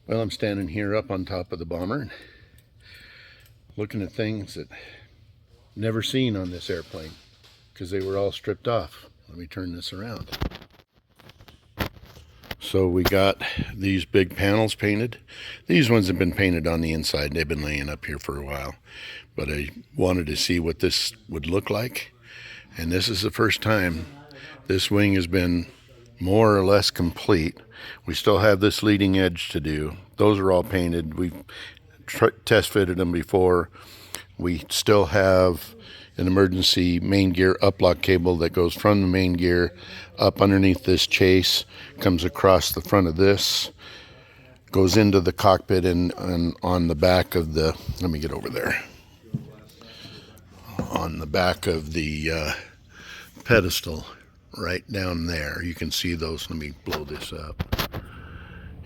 Well, I'm standing here up on top of the bomber and looking at things that never seen on this airplane because they were all stripped off. Let me turn this around. So we got these big panels painted. These ones have been painted on the inside. They've been laying up here for a while, but I wanted to see what this would look like. And this is the first time this wing has been more or less complete. We still have this leading edge to do. Those are all painted. We've test fitted them before. We still have an emergency main gear uplock cable that goes from the main gear up underneath this chase, comes across the front of this, goes into the cockpit and on the back of the, let me get over there, on the back of the pedestal right down there. You can see those, let me blow this up.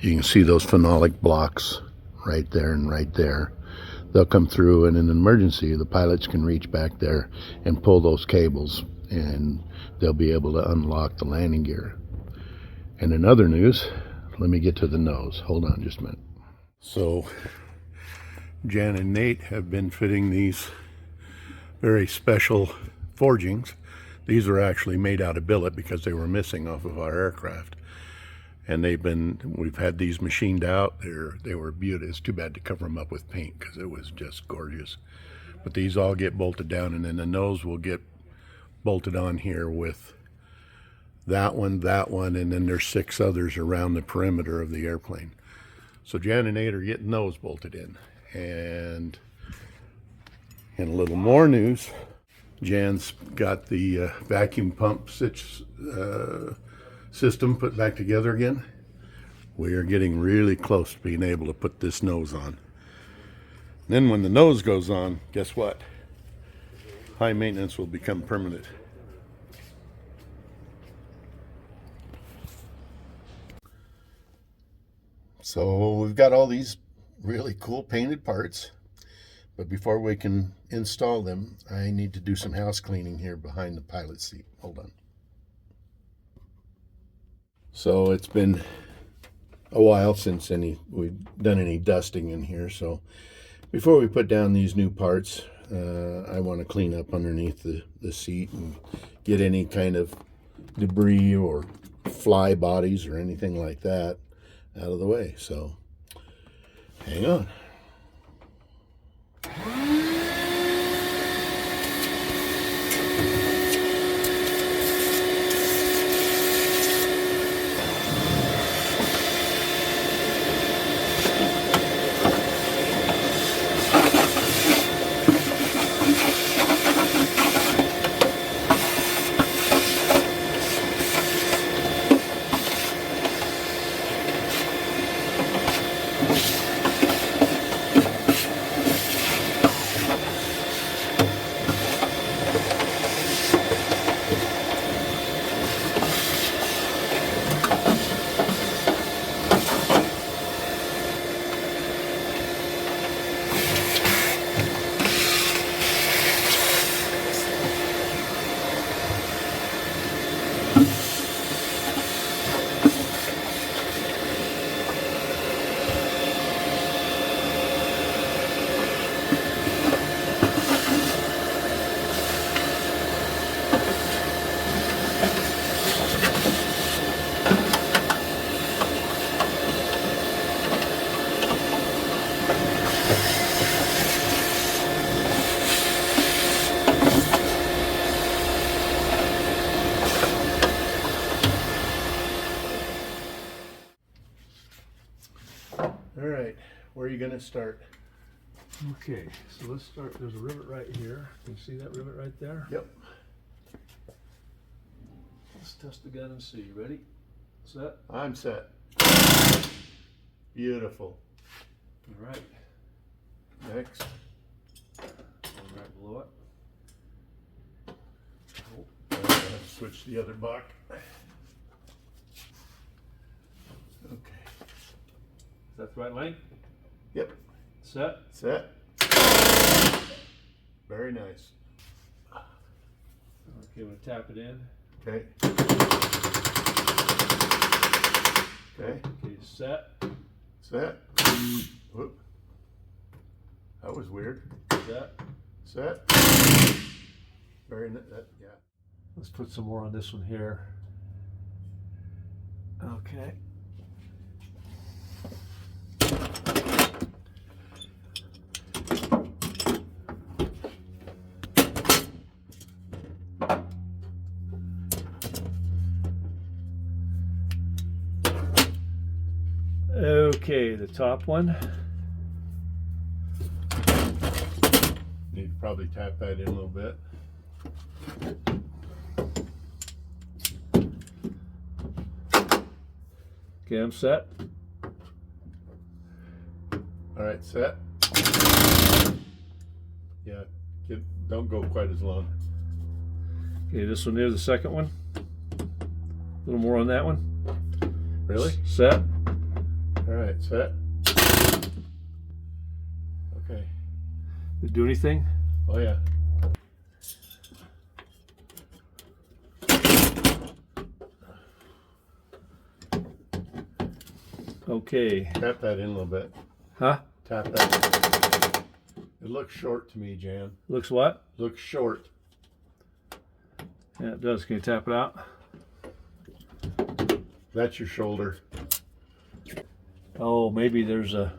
You can see those phenolic blocks right there and right there. They'll come through, and in an emergency, the pilots can reach back there and pull those cables, and they'll be able to unlock the landing gear. And in other news, let me get to the nose. Hold on just a minute. So, Jan and Nate have been fitting these very special forgings. These were actually made out of billet because they were missing off of our aircraft. And we've had these machined out. They were beautiful. It's too bad to cover them up with paint because it was just gorgeous. But these all get bolted down, and then the nose will get bolted on here with that one, and then there's 6 others around the perimeter of the airplane. So Jan and Nate are getting those bolted in. And in a little more news, Jan's got the vacuum pump system put back together again. We are getting really close to being able to put this nose on. Then when the nose goes on, guess what? High maintenance will become permanent. So we've got all these really cool painted parts, but before we can install them, I need to do some house cleaning here behind the pilot seat. Hold on. So it's been a while since we've done any dusting in here. So before we put down these new parts, I want to clean up underneath the seat and get any kind of debris or fly bodies or anything like that out of the way. So hang on. All right, where are you going to start? Okay, so let's start. There's a rivet right here. Can you see that rivet right there? Yep. Let's test the gun and see. Ready? Set? I'm set. Beautiful. All right. Next. One right below it. Switch the other buck. Okay. Is that the right length? Yep. Set? Set. Very nice. Okay, I'm going to tap it in. Okay. Okay. Okay, set. Set. Whoop. That was weird. Set. Set. Yeah. Let's put some more on this one here. Okay. Okay, the top one. Need to probably tap that in a little bit. Okay, I'm set. All right, set. Yeah, don't go quite as long. Okay, this one there's the second one. A little more on that one. Really? Set. All right, set. Okay. Did it do anything? Oh yeah. Okay. Tap that in a little bit. Huh? Tap that. It looks short to me, Jan. Looks what? Looks short. Yeah, it does. Can you tap it out? That's your shoulder. Oh, maybe there's a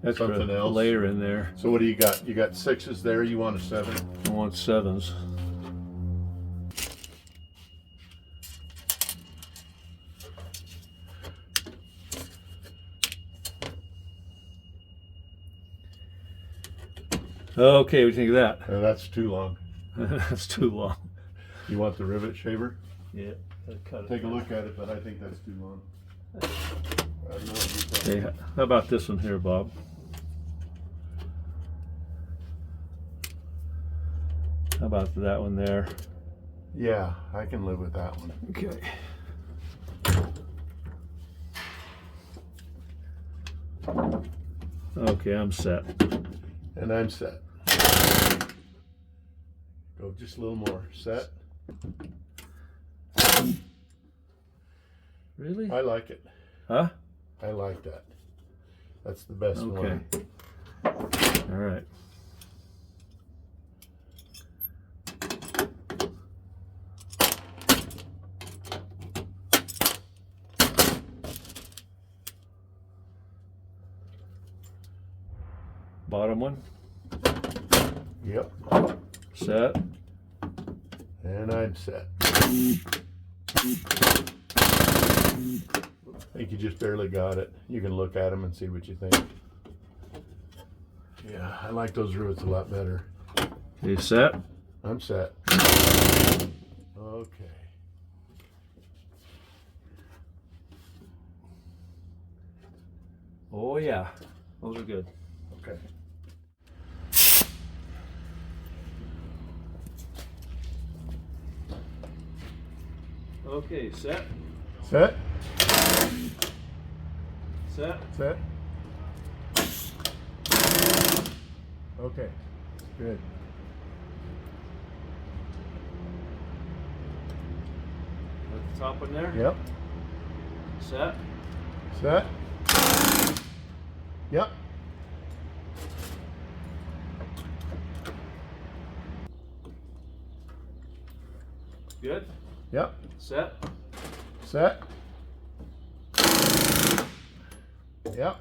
extra Something else. layer in there. So what do you got? You got 6s there. You want a 7? I want 7s. Okay, what do you think of that? That's too long. That's too long. You want the rivet shaver? Yeah, cut it. Take a look at it, but I think that's too long. I don't know what you Okay, how about this one here, Bob? How about that one there? Yeah, I can live with that one. Okay. Okay, I'm set. And I'm set. Go just a little more. Set. Really? I like it. Huh? I like that. That's the best Okay. one. All right. Bottom one. Yep. Set. And I'm set. I think you just barely got it. You can look at them and see what you think. Yeah, I like those rivets a lot better. You set? I'm set. Okay. Oh yeah, those are good. Okay. Okay, set. Set. Set. Set. Okay. Good. At the top one there. Yep. Set. Set. Yep. Good. Yep. Set. Set. Yep.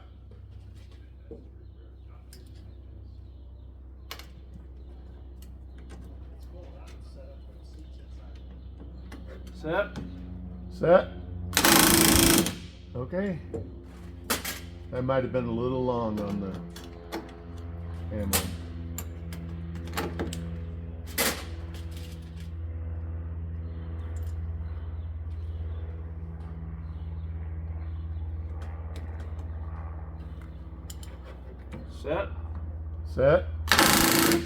Set. Set. Okay. That might have been a little long on the ammo. Set. Set. A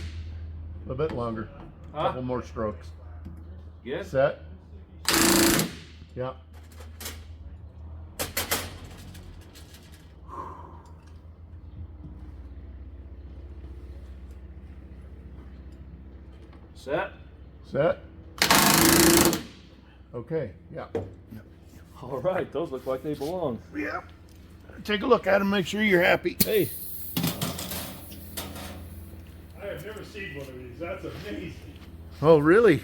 little bit longer. Huh? Couple more strokes. Good. Set. Yep. Set. Set. Okay. Yeah. All right, those look like they belong. Yep. take a look at them, make sure you're happy. Hey, I have never seen one of these. That's amazing. Oh, really?